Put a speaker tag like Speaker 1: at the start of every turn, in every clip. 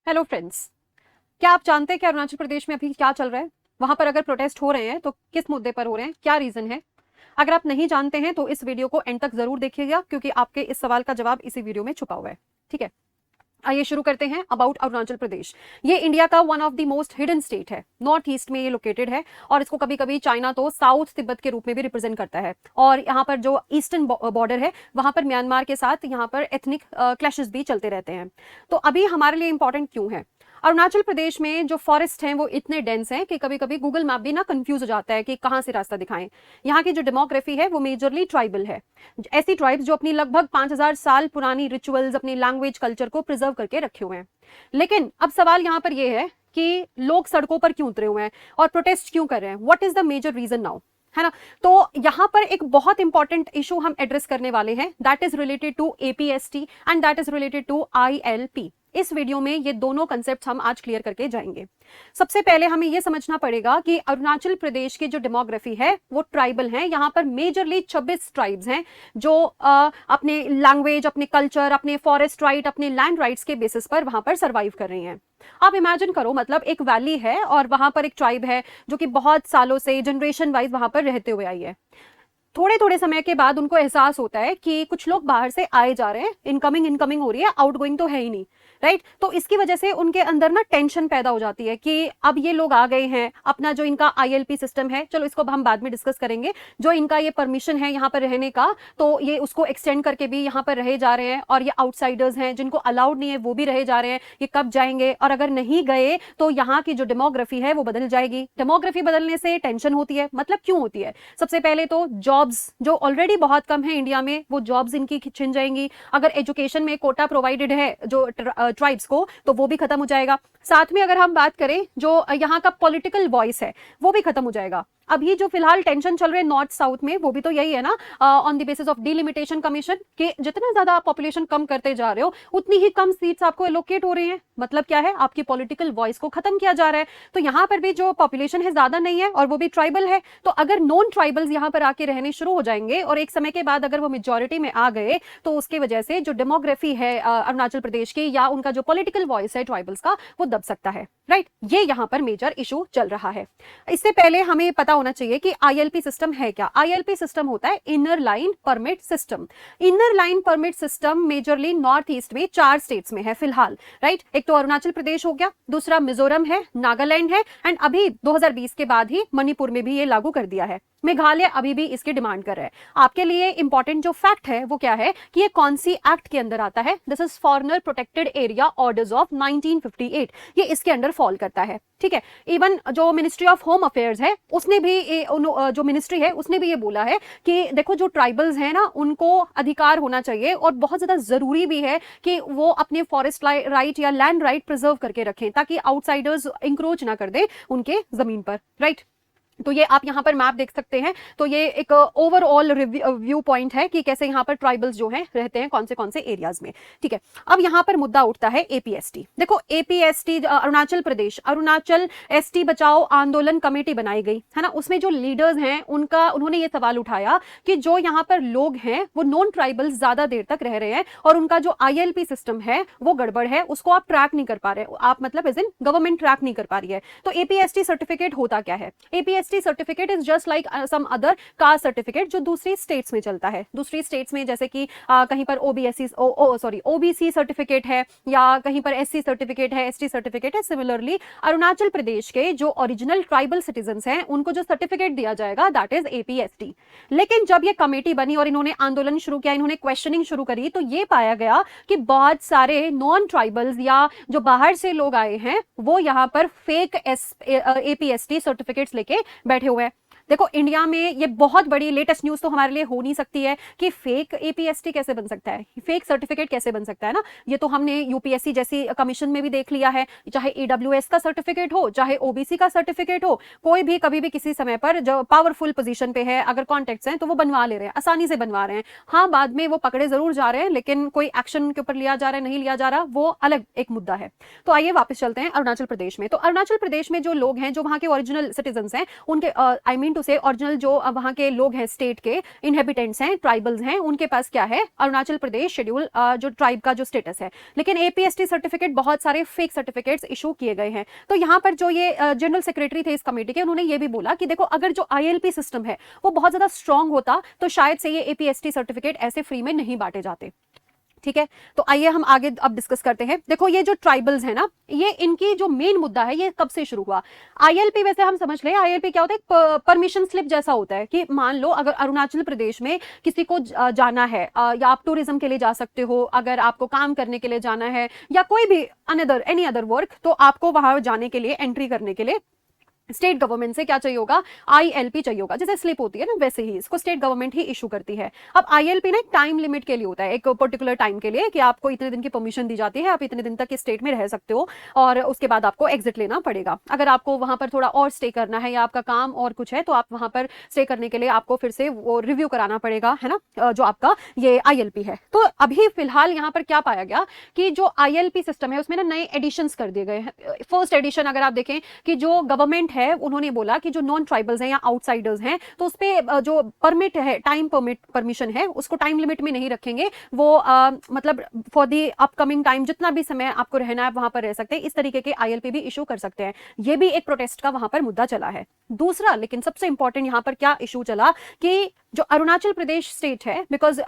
Speaker 1: Hello friends, क्या आप जानते हैं कि अरुणाचल प्रदेश में अभी क्या चल रहा है? वहां पर अगर प्रोटेस्ट हो रहे हैं तो किस मुद्दे पर हो रहे हैं, क्या रीजन है? अगर आप नहीं जानते हैं तो इस वीडियो को एंड तक जरूर देखिएगा, क्योंकि आपके इस सवाल का जवाब इसी वीडियो में छुपा हुआ है। ठीक है, आइए शुरू करते हैं। अबाउट अरुणाचल प्रदेश, ये इंडिया का one of the most hidden state है। नॉर्थ ईस्ट में ये लोकेटेड है और इसको कभी कभी चाइना तो साउथ तिब्बत के रूप में भी रिप्रेजेंट करता है। और यहाँ पर जो ईस्टर्न बॉर्डर है वहां पर म्यांमार के साथ यहाँ पर एथनिक क्लैशेस भी चलते रहते हैं। तो अभी हमारे लिए इंपॉर्टेंट क्यों है? अरुणाचल प्रदेश में जो फॉरेस्ट हैं वो इतने डेंस हैं कि कभी कभी गूगल मैप भी ना कंफ्यूज हो जाता है कि कहाँ से रास्ता दिखाएं। यहाँ की जो डेमोग्राफी है वो मेजरली ट्राइबल है। ऐसी ट्राइब्स जो अपनी लगभग 5000 साल पुरानी रिचुअल्स, अपनी लैंग्वेज, कल्चर को प्रिजर्व करके रखे हुए हैं। लेकिन अब सवाल यहाँ पर यह है कि लोग सड़कों पर क्यों उतरे हुए हैं और प्रोटेस्ट क्यों कर रहे हैं? What is the major reason now, है ना? तो यहाँ पर एक बहुत इंपॉर्टेंट इशू हम एड्रेस करने वाले हैं, that is related to APST and that is related to ILP. इस वीडियो में ये दोनों कंसेप्ट हम आज क्लियर करके जाएंगे। सबसे पहले हमें यह समझना पड़ेगा कि अरुणाचल प्रदेश की जो डेमोग्राफी है वो ट्राइबल है। यहाँ पर मेजरली 26 ट्राइब्स हैं जो अपने लैंग्वेज, अपने कल्चर, अपने फॉरेस्ट राइट, अपने लैंड राइट्स के बेसिस पर वहां पर सर्वाइव कर रही हैं। आप इमेजिन करो, मतलब एक वैली है और वहां पर एक ट्राइब है जो कि बहुत सालों से जनरेशन वाइज वहां पर रहते हुए आई है। थोड़े थोड़े समय के बाद उनको एहसास होता है कि कुछ लोग बाहर से आए जा रहे हैं, इनकमिंग हो रही है, आउटगोइंग तो है ही नहीं, राइट? तो इसकी वजह से उनके अंदर ना टेंशन पैदा हो जाती है कि अब ये लोग आ गए हैं, अपना जो इनका आईएलपी सिस्टम है, चलो इसको हम बाद में डिस्कस करेंगे, जो इनका ये परमिशन है यहाँ पर रहने का, तो ये उसको एक्सटेंड करके भी यहाँ पर रहे जा रहे हैं। और ये आउटसाइडर्स हैं जिनको अलाउड नहीं है वो भी रहे जा रहे हैं। ये कब जाएंगे? और अगर नहीं गए तो यहाँ की जो डेमोग्राफी है वो बदल जाएगी। डेमोग्राफी बदलने से टेंशन होती है। मतलब क्यों होती है? सबसे पहले तो जॉब्स जो ऑलरेडी बहुत कम है इंडिया में, वो जॉब्स इनकी छिन जाएंगी। अगर एजुकेशन में कोटा प्रोवाइडेड है जो ट्राइब्स को, तो वो भी खत्म हो जाएगा। साथ में अगर हम बात करें जो यहाँ का पॉलिटिकल वॉइस है वो भी खत्म हो जाएगा। अभी जो फिलहाल टेंशन चल रहे हैं नॉर्थ साउथ में, वो भी तो यही है ना, on the basis of delimitation commission, कि जितना ज्यादा आप पॉपुलेशन कम करते जा रहे हो उतनी ही कम सीट्स आपको एलोकेट हो रही हैं। मतलब क्या है? आपकी पॉलिटिकल वॉइस को खत्म किया जा रहा है। तो यहाँ पर भी जो पॉपुलेशन है ज्यादा नहीं है और वो भी ट्राइबल है। तो अगर नॉन ट्राइबल्स यहाँ पर आके रहने शुरू हो जाएंगे और एक समय के बाद अगर वो मेजोरिटी में आ गए, तो उसकी वजह से जो डेमोग्राफी है अरुणाचल प्रदेश की, या उनका जो पॉलिटिकल वॉइस है ट्राइबल्स का, वो दब सकता है, राइट? ये यहाँ पर मेजर इशू चल रहा है। इससे पहले हमें पता होना चाहिए कि आईएलपी सिस्टम है क्या। आईएलपी सिस्टम होता है inner line permit system. Inner line permit system majorly north east में 4 स्टेट्स में है फिलहाल, राइट? एक तो अरुणाचल प्रदेश हो गया, दूसरा मिजोरम है, नागालैंड है, एंड अभी 2020 के बाद ही मणिपुर में भी ये लागू कर दिया है। मेघालय अभी भी इसकी डिमांड कर रहा है। आपके लिए इंपॉर्टेंट जो फैक्ट है वो क्या है कि ये कौन सी एक्ट के अंदर आता है? This is foreigner protected area orders of 1958। ये इसके अंडर फॉल करता है, ठीक है? इवन जो मिनिस्ट्री ऑफ होम अफेयर्स है उसने भी जो मिनिस्ट्री है उसने भी ये बोला है कि देखो जो ट्राइबल्स हैं ना, उनको अधिकार होना चाहिए और बहुत ज्यादा जरूरी भी है कि वो अपने फॉरेस्ट राइट या लैंड राइट प्रिजर्व करके रखें, ताकि आउटसाइडर्स इंक्रोच ना कर दे उनके जमीन पर, राइट? तो ये आप यहाँ पर मैप देख सकते हैं। तो ये एक ओवरऑल व्यू पॉइंट है कि कैसे यहाँ पर ट्राइबल्स जो हैं रहते हैं कौन से एरियाज में, ठीक है? अब यहाँ पर मुद्दा उठता है एपीएसटी। देखो एपीएसटी, अरुणाचल प्रदेश अरुणाचल एसटी बचाओ आंदोलन कमेटी बनाई गई है ना, उसमें जो लीडर्स हैं उन्होंने ये सवाल उठाया कि जो यहाँ पर लोग हैं वो नॉन ट्राइबल्स ज्यादा देर तक रह रहे हैं और उनका जो आईएलपी सिस्टम है वो गड़बड़ है, उसको आप ट्रैक नहीं कर पा रहे, आप मतलब एज इन गवर्नमेंट ट्रैक नहीं कर पा रही है। तो एपीएसटी सर्टिफिकेट होता क्या है? APST certificate is just like some other caste certificate जो दूसरी स्टेट्स में चलता है। दूसरी स्टेट्स में जैसे कि कहीं पर ओबीसी सर्टिफिकेट है या कहीं पर एससी सर्टिफिकेट है, एसटी सर्टिफिकेट है। सिमिलरली अरुणाचल प्रदेश के जो ओरिजिनल ट्राइबल सिटीजन्स हैं उनको जो सर्टिफिकेट दिया जाएगा दैट इज एपीएसटी। लेकिन जब ये कमेटी बनी और इन्होंने आंदोलन शुरू किया, इन्होंने क्वेश्चनिंग शुरू करी, तो ये पाया गया कि बहुत सारे नॉन ट्राइबल्स या जो बाहर से लोग आए हैं वो यहाँ पर फेक एपीएसटी सर्टिफिकेट्स लेके बैठे हुए हैं। देखो इंडिया में ये बहुत बड़ी लेटेस्ट न्यूज तो हमारे लिए हो नहीं सकती है कि फेक एपीएसटी कैसे बन सकता है, फेक सर्टिफिकेट कैसे बन सकता है ना। ये तो हमने यूपीएससी जैसी कमीशन में भी देख लिया है, चाहे ईडब्ल्यूएस का सर्टिफिकेट हो, चाहे ओबीसी का सर्टिफिकेट हो, कोई भी कभी भी किसी समय पर जो पावरफुल पोजीशन पे है, अगर कॉन्टेक्ट्स हैं तो वो बनवा ले रहे हैं, आसानी से बनवा रहे हैं। हाँ, बाद में वो पकड़े जरूर जा रहे हैं, लेकिन कोई एक्शन के ऊपर लिया जा रहा है नहीं लिया जा रहा, वो अलग एक मुद्दा है। तो आइए वापस चलते हैं अरुणाचल प्रदेश में। तो अरुणाचल प्रदेश में जो लोग हैं, जो वहां के ओरिजिनल सिटीजन हैं, उनके आई मीन टू से ओरिजिनल जो वहां के लोग हैं, स्टेट के इनहेबिटेंट्स हैं, ट्राइबल्स हैं, उनके पास क्या है, अरुणाचल प्रदेश शेड्यूल जो ट्राइब का जो स्टेटस है। लेकिन एपीएसटी सर्टिफिकेट, बहुत सारे फेक सर्टिफिकेट्स इशू किए गए हैं। तो यहाँ पर जो ये जनरल सेक्रेटरी थे इस कमेटी के, उन्होंने ये भी बोला कि देखो अगर जो आईएलपी सिस्टम है वो बहुत ज्यादा स्ट्रांग होता तो शायद से ये एपीएसटी सर्टिफिकेट ऐसे फ्री में नहीं बांटे जाते। ठीक है, तो आइए हम आगे अब डिस्कस करते हैं। देखो ये जो ट्राइबल्स है ना, ये इनकी जो मेन मुद्दा है ये कब से शुरू हुआ। आईएलपी वैसे हम समझ लें, आईएलपी क्या होता है, परमिशन स्लिप जैसा होता है कि मान लो अगर अरुणाचल प्रदेश में किसी को जाना है, या आप टूरिज्म के लिए जा सकते हो, अगर आपको काम करने के लिए जाना है या कोई भी एनी अदर वर्क, तो आपको वहां जाने के लिए, एंट्री करने के लिए स्टेट गवर्नमेंट से क्या चाहिए होगा, आईएलपी चाहिए होगा। जैसे स्लिप होती है ना, वैसे ही इसको स्टेट गवर्नमेंट ही इशू करती है। अब आईएलपी ना एक टाइम लिमिट के लिए होता है, एक पर्टिकुलर टाइम के लिए, कि आपको इतने दिन की परमिशन दी जाती है, आप इतने दिन तक इस स्टेट में रह सकते हो और उसके बाद आपको एग्जिट लेना पड़ेगा। अगर आपको वहां पर थोड़ा और स्टे करना है या आपका काम और कुछ है, तो आप वहां पर स्टे करने के लिए आपको फिर से वो रिव्यू कराना पड़ेगा, है ना, जो आपका ये आईएलपी है। तो अभी फिलहाल यहाँ पर क्या पाया गया कि जो आईएलपी सिस्टम है उसमें ना नए एडिशंस कर दिए गए हैं। फर्स्ट एडिशन अगर आप देखें कि जो गवर्नमेंट है उन्होंने बोला कि जो नॉन ट्राइबल्स हैं या आउटसाइडर्स हैं, तो उस पे जो परमिट है, टाइम परमिशन है, उसको टाइम लिमिट में नहीं रखेंगे। वो मतलब फॉर दी अपकमिंग टाइम जितना भी समय आपको रहना है वहां पर रह सकते हैं। इस तरीके के आईएलपी भी इशू कर सकते हैं। ये भी एक प्रोटेस्ट का वहां पर मुद्दा चला है। दूसरा, लेकिन सबसे इंपॉर्टेंट यहां पर क्या इशू चला कि जो अरुणाचल प्रदेश स्टेट है, बिकॉज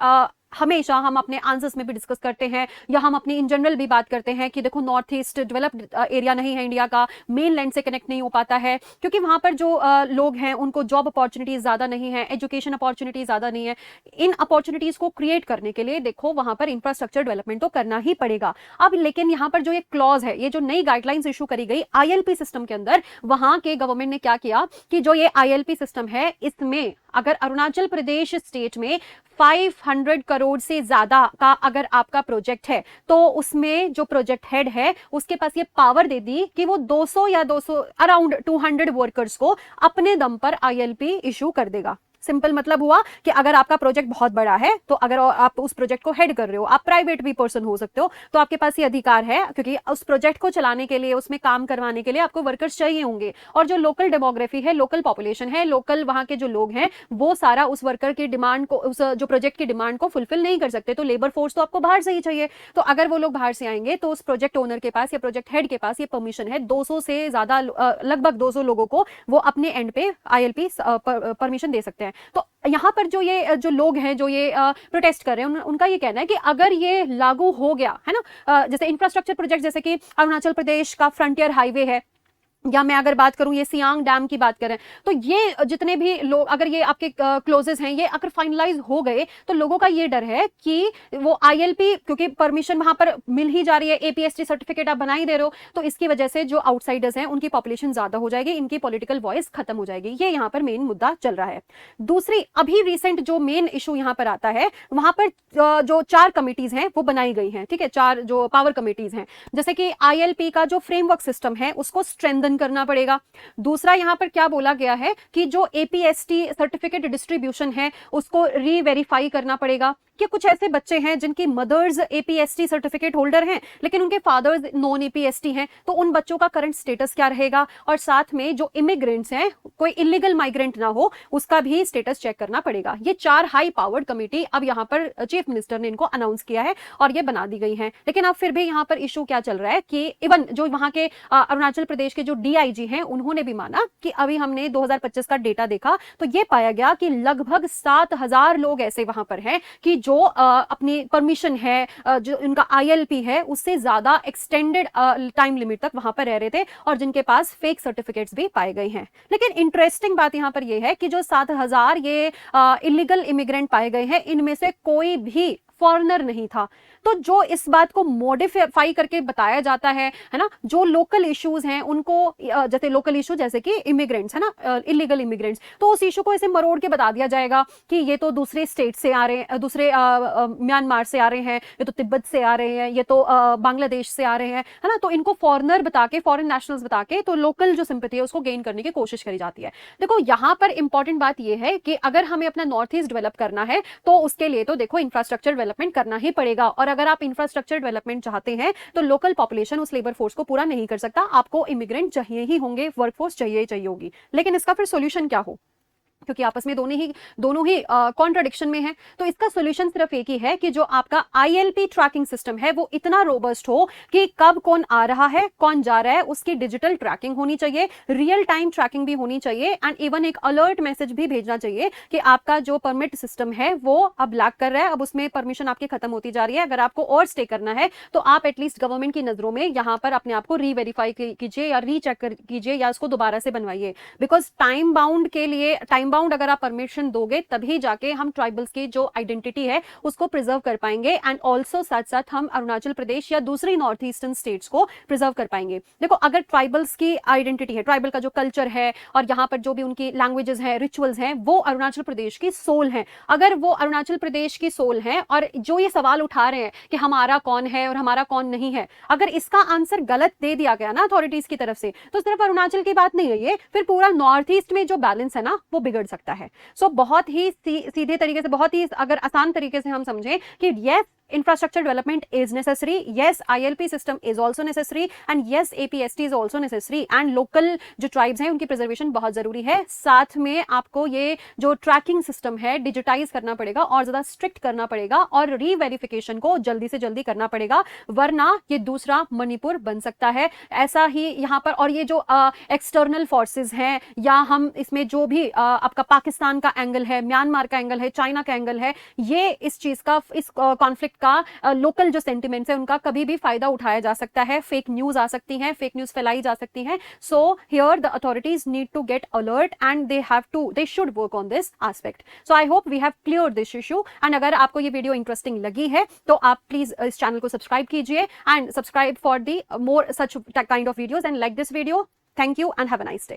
Speaker 1: हमेशा हम अपने आंसर्स में भी डिस्कस करते हैं या हम अपनी इन जनरल भी बात करते हैं कि देखो नॉर्थ ईस्ट डेवलप्ड एरिया नहीं है इंडिया का, मेन लैंड से कनेक्ट नहीं हो पाता है, क्योंकि वहां पर जो लोग हैं उनको जॉब अपॉर्चुनिटीज ज्यादा नहीं है, एजुकेशन अपॉर्चुनिटीज ज्यादा नहीं है। इन अपॉर्चुनिटीज को क्रिएट करने के लिए देखो वहां पर इंफ्रास्ट्रक्चर डेवलपमेंट तो करना ही पड़ेगा। अब लेकिन यहाँ पर जो ये क्लॉज है, ये जो नई गाइडलाइंस इशू करी गई आईएलपी सिस्टम के अंदर, वहां के गवर्नमेंट ने क्या किया कि जो ये आईएलपी सिस्टम है इसमें अगर अरुणाचल प्रदेश स्टेट में 500 करोड़ से ज्यादा का अगर आपका प्रोजेक्ट है, तो उसमें जो प्रोजेक्ट हेड है उसके पास ये पावर दे दी कि वो 200 या 200 अराउंड 200 वर्कर्स को अपने दम पर आईएलपी इशू कर देगा। सिंपल मतलब हुआ कि अगर आपका प्रोजेक्ट बहुत बड़ा है, तो अगर आप उस प्रोजेक्ट को हेड कर रहे हो, आप प्राइवेट भी पर्सन हो सकते हो, तो आपके पास ये अधिकार है, क्योंकि उस प्रोजेक्ट को चलाने के लिए, उसमें काम करवाने के लिए आपको वर्कर्स चाहिए होंगे। और जो लोकल डेमोग्राफी है, लोकल पॉपुलेशन है, लोकल वहां के जो लोग हैं, वो सारा उस वर्कर की डिमांड को, उस जो प्रोजेक्ट की डिमांड को फुलफिल नहीं कर सकते, तो लेबर फोर्स तो आपको बाहर से ही चाहिए। तो अगर वो लोग बाहर से आएंगे तो उस प्रोजेक्ट ओनर के पास या प्रोजेक्ट हेड के पास ये परमिशन है 200 से ज्यादा, लगभग 200 लोगों को वो अपने एंड पे आईएलपी परमिशन दे सकते हैं। तो यहाँ पर जो ये जो लोग हैं जो ये प्रोटेस्ट कर रहे हैं, उनका ये कहना है कि अगर ये लागू हो गया है ना, जैसे इंफ्रास्ट्रक्चर प्रोजेक्ट, जैसे कि अरुणाचल प्रदेश का फ्रंटियर हाईवे है, या मैं अगर बात करूं ये सियांग डैम की बात करें, तो ये जितने भी लोग, अगर ये आपके क्लोजेस हैं, ये अगर फाइनलाइज हो गए, तो लोगों का ये डर है कि वो आईएलपी, क्योंकि परमिशन वहां पर मिल ही जा रही है, एपीएसटी सर्टिफिकेट आप बना ही दे रहे हो, तो इसकी वजह से जो आउटसाइडर्स हैं उनकी पॉपुलेशन ज्यादा हो जाएगी, इनकी पॉलिटिकल वॉइस खत्म हो जाएगी। ये यहाँ पर मेन मुद्दा चल रहा है। दूसरी, अभी रिसेंट जो मेन इशू यहाँ पर आता है, वहां पर जो 4 कमिटीज हैं वो बनाई गई हैं, ठीक है, 4 जो पावर कमिटीज हैं, जैसे कि आईएलपी का जो फ्रेमवर्क सिस्टम है उसको स्ट्रेंथन करना पड़ेगा। दूसरा, यहां पर क्या बोला गया है कि जो एपीएसटी सर्टिफिकेट डिस्ट्रीब्यूशन है उसको रीवेरीफाई करना पड़ेगा, कि कुछ ऐसे बच्चे हैं जिनकी मदर्स एपीएसटी सर्टिफिकेट होल्डर हैं लेकिन उनके फादर्स नॉन एपीएसटी हैं, तो उन बच्चों का करंट स्टेटस क्या रहेगा। और साथ में जो इमिग्रेंट्स हैं, कोई इलीगल माइग्रेंट ना हो, उसका भी स्टेटस चेक करना पड़ेगा। ये 4 हाई पावर्ड कमेटी अब यहाँ पर चीफ मिनिस्टर ने इनको अनाउंस किया है और ये बना दी गई है। लेकिन अब फिर भी यहाँ पर इशू क्या चल रहा है कि इवन जो वहां के अरुणाचल प्रदेश के जो डीआईजी हैं उन्होंने भी माना कि अभी हमने 2025 का डेटा देखा तो ये पाया गया कि लगभग 7000 लोग ऐसे वहां पर हैं कि जो अपनी परमिशन है, जो उनका आईएलपी है, उससे ज्यादा एक्सटेंडेड टाइम लिमिट तक वहां पर रह रहे थे और जिनके पास फेक सर्टिफिकेट्स भी पाए गए हैं। लेकिन इंटरेस्टिंग बात यहां पर यह है कि जो 7000 ये इलीगल इमिग्रेंट पाए गए हैं, इनमें से कोई भी फॉरेनर नहीं था। तो जो इस बात को मॉडिफाई करके बताया जाता है ना, जो लोकल इश्यूज हैं उनको, जैसे लोकल इशू जैसे कि इमिग्रेंट्स है ना, इलीगल इमिग्रेंट्स, तो उस इशू को ऐसे मरोड़ के बता दिया जाएगा कि ये तो दूसरे स्टेट से आ रहे हैं, दूसरे म्यांमार से आ रहे हैं, ये तो तिब्बत से आ रहे हैं, ये तो बांग्लादेश से आ रहे हैं, है ना। तो इनको फॉरेनर बता के, फॉरेन नेशनल्स बता के, तो लोकल जो सिंपैथी है उसको गेन करने की कोशिश करी जाती है। देखो यहाँ पर इंपॉर्टेंट बात यह है कि अगर हमें अपना नॉर्थ ईस्ट डेवलप करना है तो उसके लिए तो देखो इंफ्रास्ट्रक्चर डेवलपमेंट करना ही पड़ेगा। और अगर आप इंफ्रास्ट्रक्चर डेवलपमेंट चाहते हैं तो लोकल पॉपुलेशन उस लेबर फोर्स को पूरा नहीं कर सकता, आपको इमिग्रेंट चाहिए ही होंगे, वर्कफोर्स चाहिए होगी। लेकिन इसका फिर सॉल्यूशन क्या हो? क्योंकि आपस में दोनों ही कॉन्ट्रडिक्शन में है। तो इसका सॉल्यूशन सिर्फ एक ही है कि जो आपका ILP ट्रैकिंग सिस्टम है वो इतना रोबस्ट हो कि कब कौन आ रहा है, कौन जा रहा है, उसकी डिजिटल ट्रैकिंग होनी चाहिए, रियल टाइम ट्रैकिंग भी होनी चाहिए, एंड इवन एक अलर्ट मैसेज भी भेजना चाहिए कि आपका जो परमिट सिस्टम है वो अब लैग कर रहा है, अब उसमें परमिशन आपकी खत्म होती जा रही है। अगर आपको और स्टे करना है तो आप एटलीस्ट गवर्नमेंट की नजरों में यहाँ पर अपने आप को रीवेरीफाई कीजिए या रीचेक कीजिए या उसको दोबारा से बनवाइए। बिकॉज टाइम बाउंड अगर आप परमिशन दोगे तभी जाके हम ट्राइबल्स की जो आइडेंटिटी है उसको प्रिजर्व कर पाएंगे, एंड ऑल्सो साथ साथ हम अरुणाचल प्रदेश या दूसरी नॉर्थ ईस्टर्न स्टेट्स को प्रिजर्व कर पाएंगे। देखो, अगर ट्राइबल्स की आइडेंटिटी है, ट्राइबल का जो कल्चर है और यहाँ पर जो भी उनकी लैंग्वेजेस है, रिचुअल्स हैं, वो अरुणाचल प्रदेश की सोल है। अगर वो अरुणाचल प्रदेश की सोल है और जो ये सवाल उठा रहे हैं कि हमारा कौन है और हमारा कौन नहीं है, अगर इसका आंसर गलत दे दिया गया ना अथॉरिटीज की तरफ से, तो सिर्फ अरुणाचल की बात नहीं है ये, फिर पूरा नॉर्थ ईस्ट में जो बैलेंस है ना वो बिगड़ सकता है। सो बहुत ही सीधे तरीके से, बहुत ही अगर आसान तरीके से हम समझें कि yes, infrastructure development is necessary, yes ILP system is also necessary, and yes APST is also necessary, and local जो tribes हैं उनकी preservation बहुत जरूरी है। साथ में आपको ये जो tracking system है डिजिटाइज करना पड़ेगा और ज्यादा स्ट्रिक्ट करना पड़ेगा और रीवेरिफिकेशन को जल्दी से जल्दी करना पड़ेगा, वरना ये दूसरा मणिपुर बन सकता है। ऐसा ही यहाँ पर, और ये जो एक्सटर्नल फोर्सेस हैं या हम इसमें जो भी आपका पाकिस्तान का एंगल है, म्यांमार का एंगल है, चाइना का एंगल है, ये इस चीज का, इस कॉन्फ्लिक्ट का लोकल जो सेंटिमेंट्स है उनका कभी भी फायदा उठाया जा सकता है। फेक न्यूज आ सकती हैं, फेक न्यूज फैलाई जा सकती हैं। So here the authorities need to get alert and they should work on this aspect. So I hope we have clear this issue, and अगर आपको ये वीडियो इंटरेस्टिंग लगी है तो आप प्लीज इस चैनल को सब्सक्राइब कीजिए and subscribe for the more such kind of videos and like this video. Thank you and have a nice day.